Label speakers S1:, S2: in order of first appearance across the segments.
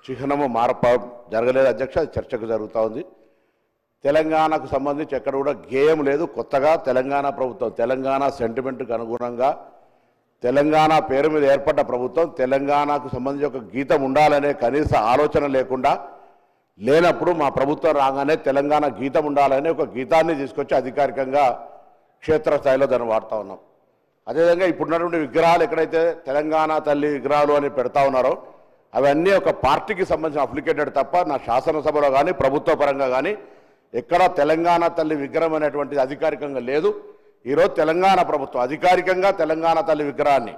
S1: చిహ్నము జరగలేదు అధ్యక్ష. అది చర్చకు జరుగుతూ ఉంది. తెలంగాణకు సంబంధించి ఎక్కడ కూడా గేయం లేదు. కొత్తగా తెలంగాణ ప్రభుత్వం తెలంగాణ సెంటిమెంట్కి అనుగుణంగా తెలంగాణ పేరు మీద ఏర్పడ్డ ప్రభుత్వం తెలంగాణకు సంబంధించి ఒక గీతం ఉండాలనే కనీస ఆలోచన లేనప్పుడు మా ప్రభుత్వం రాగానే తెలంగాణ గీతం ఉండాలనే ఒక గీతాన్ని తీసుకొచ్చి అధికారికంగా క్షేత్రస్థాయిలో దాన్ని వాడుతూ ఉన్నాం. అదేవిధంగా ఇప్పుడున్నటువంటి విగ్రహాలు ఎక్కడైతే తెలంగాణ తల్లి విగ్రహాలు అని పెడతా ఉన్నారో అవన్నీ ఒక పార్టీకి సంబంధించిన అప్లికేటెడ్ తప్ప నా శాసనసభలో కానీ ప్రభుత్వ పరంగా కానీ ఎక్కడ తెలంగాణ తల్లి విగ్రహం అనేటువంటిది అధికారికంగా లేదు. ఈరోజు తెలంగాణ ప్రభుత్వం అధికారికంగా తెలంగాణ తల్లి విగ్రహాన్ని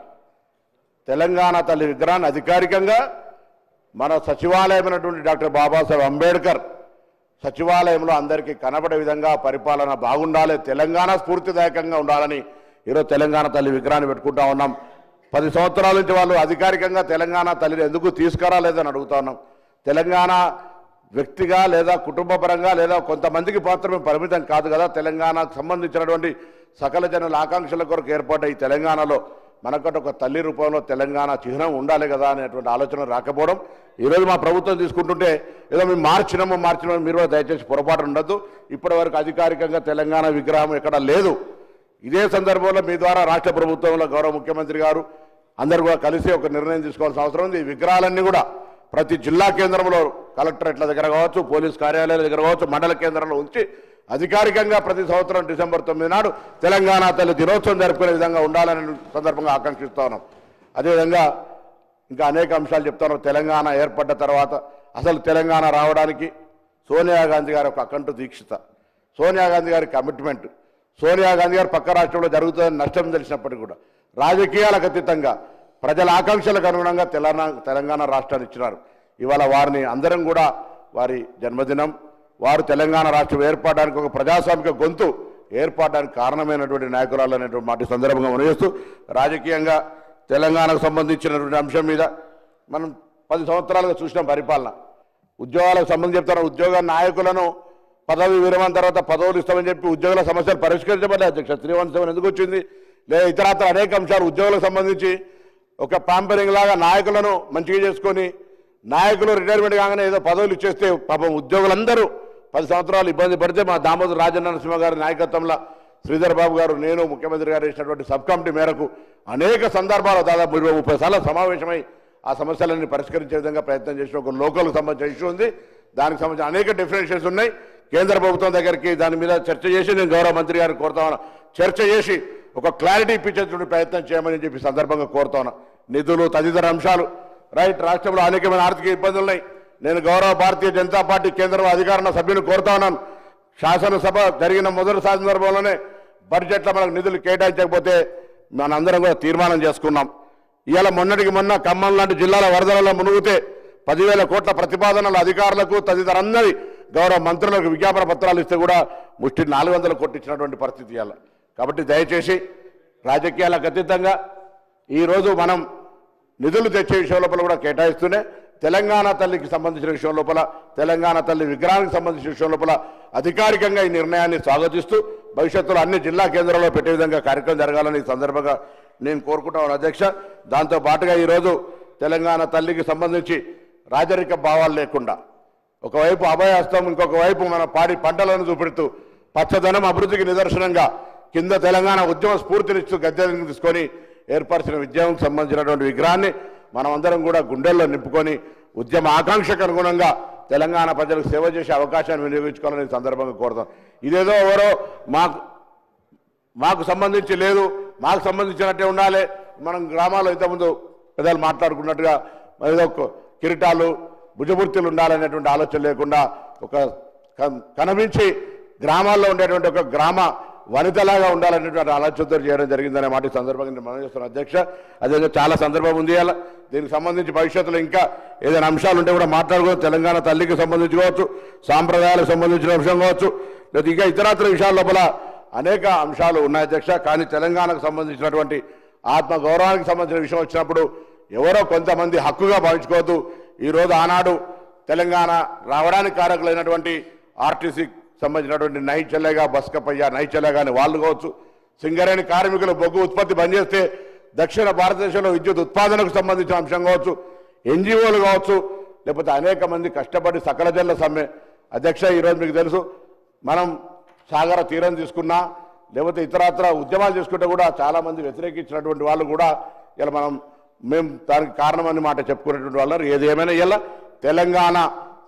S1: అధికారికంగా మన సచివాలయమైనటువంటి డాక్టర్ బాబాసాహెబ్ అంబేద్కర్ సచివాలయంలో అందరికీ కనబడే విధంగా పరిపాలన బాగుండాలి, తెలంగాణ స్ఫూర్తిదాయకంగా ఉండాలని ఈరోజు తెలంగాణ తల్లి విగ్రహాన్ని పెట్టుకుంటా ఉన్నాం. 10 సంవత్సరాల నుంచి వాళ్ళు అధికారికంగా తెలంగాణ తల్లిని ఎందుకు తీసుకురాలేదని అడుగుతా ఉన్నాం. తెలంగాణ వ్యక్తిగా లేదా కుటుంబ పరంగా లేదా కొంతమందికి మాత్రమే పరిమితం కాదు కదా. తెలంగాణకు సంబంధించినటువంటి సకల జనుల ఆకాంక్షల కొరకు ఏర్పడ్డ ఈ తెలంగాణలో మనకంటే ఒక తల్లి రూపంలో తెలంగాణ చిహ్నం ఉండాలి కదా అనేటువంటి ఆలోచన రాకపోవడం ఈరోజు మా ప్రభుత్వం తీసుకుంటుంటే ఏదో మేము మార్చినాము మీరు కూడా దయచేసి పొరపాటు ఉండద్దు. ఇప్పటి వరకు అధికారికంగా తెలంగాణ విగ్రహం ఎక్కడ లేదు. ఇదే సందర్భంలో మీ ద్వారా రాష్ట్ర ప్రభుత్వంలో గౌరవ ముఖ్యమంత్రి గారు అందరూ కూడా కలిసి ఒక నిర్ణయం తీసుకోవాల్సిన అవసరం ఉంది. ఈ విగ్రహాలన్నీ కూడా ప్రతి జిల్లా కేంద్రంలో కలెక్టరేట్ల దగ్గర కావచ్చు, పోలీస్ కార్యాలయాల దగ్గర కావచ్చు, మండల కేంద్రంలో ఉంచి అధికారికంగా ప్రతి సంవత్సరం డిసెంబర్ 9 నాడు తెలంగాణ తల్లి దినోత్సవం జరుపుకునే విధంగా ఉండాలని సందర్భంగా ఆకాంక్షిస్తూ ఉన్నాం. అదేవిధంగా ఇంకా అనేక అంశాలు చెప్తాను. తెలంగాణ ఏర్పడ్డ తర్వాత అసలు తెలంగాణ రావడానికి సోనియా గాంధీ గారి ఒక అకంఠ దీక్షిత, సోనియా గాంధీ గారి కమిట్మెంట్, సోనియా గాంధీ గారు పక్క రాష్ట్రంలో జరుగుతుందని నష్టం తెలిసినప్పటికీ కూడా రాజకీయాలకు అతీతంగా ప్రజల ఆకాంక్షలకు అనుగుణంగా తెలంగాణ రాష్ట్రాన్ని ఇచ్చినారు. ఇవాళ వారిని అందరం కూడా వారి జన్మదినం, వారు తెలంగాణ రాష్ట్రం ఏర్పడడానికి ఒక ప్రజాస్వామిక గొంతు ఏర్పడడానికి కారణమైనటువంటి నాయకురాలు అనేటువంటి మాట సందర్భంగా మనవేస్తూ రాజకీయంగా తెలంగాణకు సంబంధించినటువంటి అంశం మీద మనం 10 సంవత్సరాలుగా చూసిన పరిపాలన, ఉద్యోగాలకు సంబంధించి చెప్తారు. ఉద్యోగ నాయకులను పదవి విరమణ తర్వాత పదవులు ఇస్తామని చెప్పి ఉద్యోగుల సమస్యలు పరిష్కరించబడ్డాయి అధ్యక్ష. 317 ఎందుకు వచ్చింది? లేదా ఇతరత్ర అనేక అంశాలు ఉద్యోగులకు సంబంధించి ఒక పాంపరింగ్ లాగా నాయకులను మంచిగా చేసుకొని నాయకులు రిటైర్మెంట్ కాగానే ఏదో పదవులు ఇచ్చేస్తే పాపం ఉద్యోగులందరూ 10 సంవత్సరాలు ఇబ్బంది పడితే మా దామోదర్ రాజనరసింహ గారి నాయకత్వంలో శ్రీధర్ బాబు గారు, నేను, ముఖ్యమంత్రి గారు వేసినటువంటి సబ్ కమిటీ మేరకు అనేక సందర్భాలు దాదాపు 20-30 సార్లు సమావేశమై ఆ సమస్యలన్నీ పరిష్కరించే విధంగా ప్రయత్నం చేసిన ఒక లోకల్కు సంబంధించిన ఇష్యూ ఉంది. దానికి సంబంధించిన అనేక డిఫరెన్షియేషన్స్ ఉన్నాయి. కేంద్ర ప్రభుత్వం దగ్గరికి దాని మీద చర్చ చేసి నేను గౌరవ మంత్రి గారిని కోరుతా ఉన్నా, చర్చ చేసి ఒక క్లారిటీ ఇప్పించేటువంటి ప్రయత్నం చేయమని చెప్పి సందర్భంగా కోరుతా ఉన్నా. నిధులు తదితర అంశాలు రైట్, రాష్ట్రంలో అనేకమైన ఆర్థిక ఇబ్బందులు ఉన్నాయి. నేను గౌరవ భారతీయ జనతా పార్టీ కేంద్రంలో అధికారంలో సభ్యుని కోరుతా ఉన్నాను. శాసనసభ జరిగిన మొదటి సందర్భంలోనే బడ్జెట్లో మనకు నిధులు కేటాయించకపోతే మనందరం కూడా తీర్మానం చేసుకున్నాం. ఇవాళ మొన్నటికి మొన్న ఖమ్మం లాంటి జిల్లాల వరదలలో మునుగుతే 10,000 కోట్ల ప్రతిపాదనలు అధికారులకు తదితరందరి గౌరవ మంత్రులకు విజ్ఞాపన పత్రాలు ఇస్తే కూడా ముష్టి 400 కోట్లు ఇచ్చినటువంటి పరిస్థితి ఇవాళ. కాబట్టి దయచేసి రాజకీయాలకు అతీతంగా ఈరోజు మనం నిధులు తెచ్చే విషయం లోపల కూడా కేటాయిస్తూనే తెలంగాణ తల్లికి సంబంధించిన విషయం లోపల, తెలంగాణ తల్లి విగ్రహానికి సంబంధించిన విషయం లోపల అధికారికంగా ఈ నిర్ణయాన్ని స్వాగతిస్తూ భవిష్యత్తులో అన్ని జిల్లా కేంద్రాల్లో పెట్టే విధంగా కార్యక్రమం జరగాలని ఈ సందర్భంగా నేను కోరుకుంటాను అధ్యక్ష. దాంతో పాటుగా ఈరోజు తెలంగాణ తల్లికి సంబంధించి రాజరిక భావాలు లేకుండా ఒకవైపు అభయహస్తం, ఇంకొక వైపు మన పాడి పంటలను చూపెడుతూ పచ్చదనం అభివృద్ధికి నిదర్శనంగా కింద తెలంగాణ ఉద్యమ స్ఫూర్తినిస్తూ గద్దెలను తీసుకొని ఏర్పరిచిన విద్యకు సంబంధించినటువంటి విగ్రహాన్ని మనం అందరం కూడా గుండెల్లో నింపుకొని ఉద్యమ ఆకాంక్షకు అనుగుణంగా తెలంగాణ ప్రజలకు సేవ చేసే అవకాశాన్ని వినియోగించుకోవాలని సందర్భంగా కోరుతాం. ఇదేదో ఎవరో మాకు సంబంధించి లేదు, మాకు సంబంధించినట్టే ఉండాలి, మనం గ్రామాల్లో ఇంతకుముందు పెద్దలు మాట్లాడుకున్నట్టుగా ఏదో కిరీటాలు భుజబుర్తులు ఉండాలనేటువంటి ఆలోచన లేకుండా ఒక కనిపించి గ్రామాల్లో ఉండేటువంటి ఒక గ్రామ వనితలాగా ఉండాలనేటువంటి ఆలోచనతో చేయడం జరిగిందనే మాట ఈ సందర్భంగా మనం చేస్తున్నాం అధ్యక్ష. అదేవిధంగా చాలా సందర్భం ఉంది అలా. దీనికి సంబంధించి భవిష్యత్తులో ఇంకా ఏదైనా అంశాలు ఉంటే కూడా మాట్లాడుకోవచ్చు. తెలంగాణ తల్లికి సంబంధించి కావచ్చు, సాంప్రదాయాలకు సంబంధించిన అంశం కావచ్చు, లేదా ఇంకా ఇతరత్ర విషయాల లోపల అనేక అంశాలు ఉన్నాయి అధ్యక్ష. కానీ తెలంగాణకు సంబంధించినటువంటి ఆత్మ గౌరవానికి సంబంధించిన విషయం వచ్చినప్పుడు ఎవరో కొంతమంది హక్కుగా భావించుకోవద్దు. ఈరోజు ఆనాడు తెలంగాణ రావడానికి కారకులైనటువంటి ఆర్టీసీ సంబంధించినటువంటి నైచెల్లగా, బస్కపయ్య, నైచెల్లగా అని వాళ్ళు కావచ్చు, సింగరేణి కార్మికులు బొగ్గు ఉత్పత్తి బంద్ చేస్తే దక్షిణ భారతదేశంలో విద్యుత్ ఉత్పాదనకు సంబంధించిన అంశం కావచ్చు, ఎన్జిఓలు కావచ్చు, లేకపోతే అనేక మంది కష్టపడి సకల జనుల సమ్మె అధ్యక్ష ఈరోజు మీకు తెలుసు మనం సాగర తీరం తీసుకున్నా లేకపోతే ఇతరత్ర ఉద్యమాలు చేసుకుంటే కూడా చాలామంది వ్యతిరేకించినటువంటి వాళ్ళు కూడా ఇలా మేము దానికి కారణమని మాట చెప్పుకునేటువంటి వాళ్ళు ఏది ఏమైనా ఇలా తెలంగాణ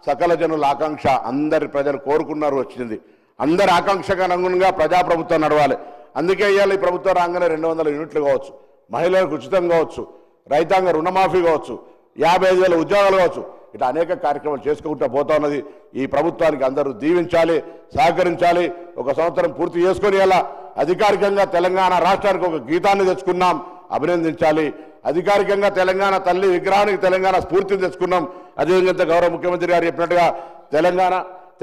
S1: సకల జనుల ఆకాంక్ష అందరి ప్రజలు కోరుకున్నారు వచ్చింది అందరి ఆకాంక్షకు అనుగుణంగా ప్రజాప్రభుత్వం నడవాలి అందుకే ఇవాళ ఈ ప్రభుత్వం రాగానే 200 యూనిట్లు కావచ్చు మహిళలకు ఉచితం కావచ్చు రైతాంగ రుణమాఫీ కావచ్చు 55,000 ఉద్యోగాలు కావచ్చు ఇట్లా అనేక కార్యక్రమాలు చేసుకుంటూ పోతా ఉన్నది ఈ ప్రభుత్వానికి అందరూ దీవించాలి సహకరించాలి ఒక సంవత్సరం పూర్తి చేసుకొని ఇలా అధికారికంగా తెలంగాణ రాష్ట్రానికి ఒక గీతాన్ని తెచ్చుకున్నాం అభినందించాలి అధికారికంగా తెలంగాణ తల్లి విగ్రహానికి తెలంగాణ స్ఫూర్తిని తెచ్చుకున్నాం అదేవిధంగా గౌరవ ముఖ్యమంత్రి గారు చెప్పినట్టుగా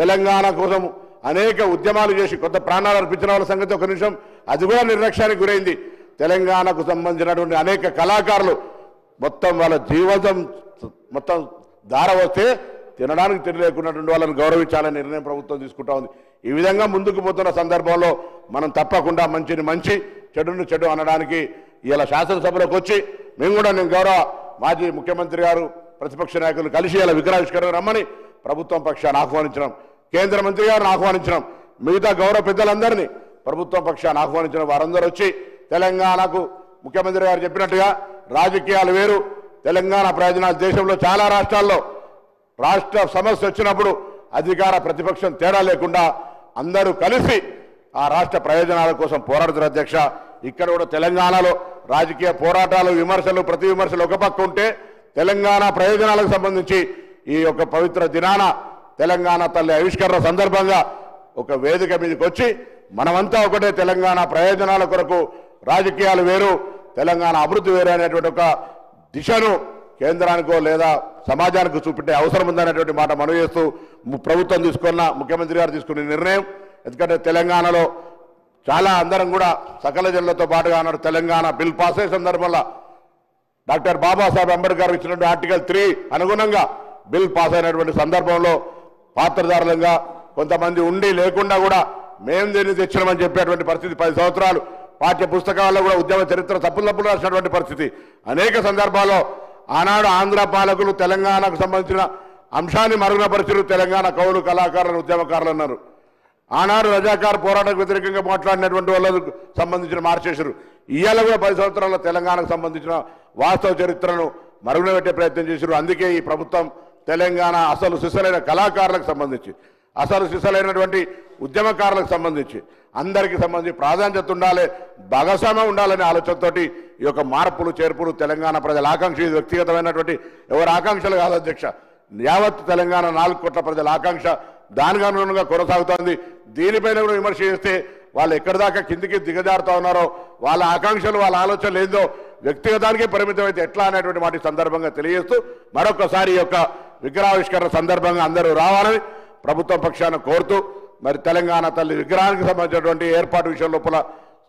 S1: తెలంగాణ కోసం అనేక ఉద్యమాలు చేసి కొత్త ప్రాణాలు అర్పించిన వాళ్ళ సంగతి ఒక నిమిషం అది కూడా నిర్లక్ష్యానికి గురైంది తెలంగాణకు సంబంధించినటువంటి అనేక కళాకారులు మొత్తం వాళ్ళ జీవితం మొత్తం దార వస్తే తినడానికి తిండి లేకున్నటువంటి వాళ్ళని గౌరవించాలని నిర్ణయం ప్రభుత్వం తీసుకుంటా ఉంది ఈ విధంగా ముందుకు పోతున్న సందర్భంలో మనం తప్పకుండా మంచిని మంచి చెడును చెడు అనడానికి ఇలా శాసనసభలోకి వచ్చి మేము కూడా నేను గౌరవ మాజీ ముఖ్యమంత్రి గారు ప్రతిపక్ష నాయకులు కలిసి ఇలా విగ్రహావిష్కరణ రమ్మని ప్రభుత్వం పక్షాన్ని ఆహ్వానించడం కేంద్ర మంత్రి గారిని ఆహ్వానించడం మిగతా గౌరవ పెద్దలందరినీ ప్రభుత్వం పక్షాన్ని ఆహ్వానించిన వారందరూ వచ్చి తెలంగాణకు ముఖ్యమంత్రి గారు చెప్పినట్టుగా రాజకీయాలు వేరు తెలంగాణ ప్రయోజనాలు దేశంలో చాలా రాష్ట్రాల్లో రాష్ట్ర సమస్య వచ్చినప్పుడు అధికార ప్రతిపక్షం తేడా లేకుండా అందరూ కలిసి ఆ రాష్ట్ర ప్రయోజనాల కోసం పోరాడుతున్న అధ్యక్ష ఇక్కడ కూడా తెలంగాణలో రాజకీయ పోరాటాలు విమర్శలు ప్రతి విమర్శలు ఒక పక్క ఉంటే తెలంగాణ ప్రయోజనాలకు సంబంధించి ఈ యొక్క పవిత్ర దినాన తెలంగాణ తల్లి ఆవిష్కరణ సందర్భంగా ఒక వేదిక మీదకి వచ్చి మనమంతా ఒకటే తెలంగాణ ప్రయోజనాల కొరకు రాజకీయాలు వేరు తెలంగాణ అభివృద్ధి వేరు అనేటువంటి ఒక దిశను కేంద్రానికో లేదా సమాజానికి చూపెట్టే అవసరం ఉందనేటువంటి మాట మనవి చేస్తూ ప్రభుత్వం తీసుకున్న ముఖ్యమంత్రి గారు తీసుకున్న నిర్ణయం ఎందుకంటే తెలంగాణలో చాలా అందరం కూడా సకల జనులతో పాటుగా అన్నాడు తెలంగాణ బిల్ పాస్ అయ్యే సందర్భంలో డాక్టర్ బాబాసాహెబ్ అంబేద్కర్ ఇచ్చినటువంటి ఆర్టికల్ 3 అనుగుణంగా బిల్ పాస్ అయినటువంటి సందర్భంలో పాత్రదారులంగా కొంతమంది ఉండి లేకుండా కూడా మేము దీన్ని తెచ్చినామని చెప్పేటువంటి పరిస్థితి 10 సంవత్సరాలు పాఠ్య పుస్తకాల్లో కూడా ఉద్యమ చరిత్ర తప్పులు రాసినటువంటి పరిస్థితి అనేక సందర్భాల్లో ఆనాడు ఆంధ్ర పాలకులు తెలంగాణకు సంబంధించిన అంశాన్ని మరుగునపరిచారు తెలంగాణ కవులు కళాకారులు ఉద్యమకారులు అన్నారు ఆనాడు రజాకార్ పోరాటకు వ్యతిరేకంగా మాట్లాడినటువంటి వాళ్ళకు సంబంధించిన మార్చేశారు ఇవాళ కూడా 10 సంవత్సరాల్లో తెలంగాణకు సంబంధించిన వాస్తవ చరిత్రను మరుగున పెట్టే ప్రయత్నం చేశారు అందుకే ఈ ప్రభుత్వం తెలంగాణ అసలు సిసలైన కళాకారులకు సంబంధించి అసలు సిసలైనటువంటి ఉద్యమకారులకు సంబంధించి అందరికీ సంబంధించి ప్రాధాన్యత ఉండాలి భాగస్వామ్యం ఉండాలనే ఆలోచనతోటి ఈ యొక్క మార్పులు చేర్పులు తెలంగాణ ప్రజల ఆకాంక్ష ఇది వ్యక్తిగతమైనటువంటి ఎవరి ఆకాంక్షలు కాదు అధ్యక్ష యావత్ తెలంగాణ 4 కోట్ల ప్రజల ఆకాంక్ష దానికి అనుగుణంగా కొనసాగుతోంది దీనిపైన కూడా విమర్శ చేస్తే వాళ్ళు ఎక్కడి దాకా కిందికి దిగజారుతా ఉన్నారో వాళ్ళ ఆకాంక్షలు వాళ్ళ ఆలోచనలు ఏందో వ్యక్తిగతానికే పరిమితం అయితే ఎట్లా అనేటువంటి వాటి సందర్భంగా తెలియజేస్తూ మరొకసారి ఈ యొక్క విగ్రహావిష్కరణ సందర్భంగా అందరూ రావాలని ప్రభుత్వం పక్షాన కోరుతూ మరి తెలంగాణ తల్లి విగ్రహానికి సంబంధించినటువంటి ఏర్పాటు విషయం లోపల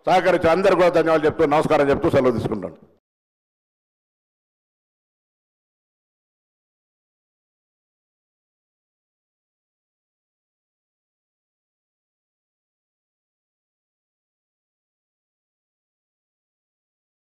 S1: సహకరించి అందరూ కూడా ధన్యవాదాలు చెప్తూ నమస్కారం చెప్తూ సెలవు తీసుకుంటాను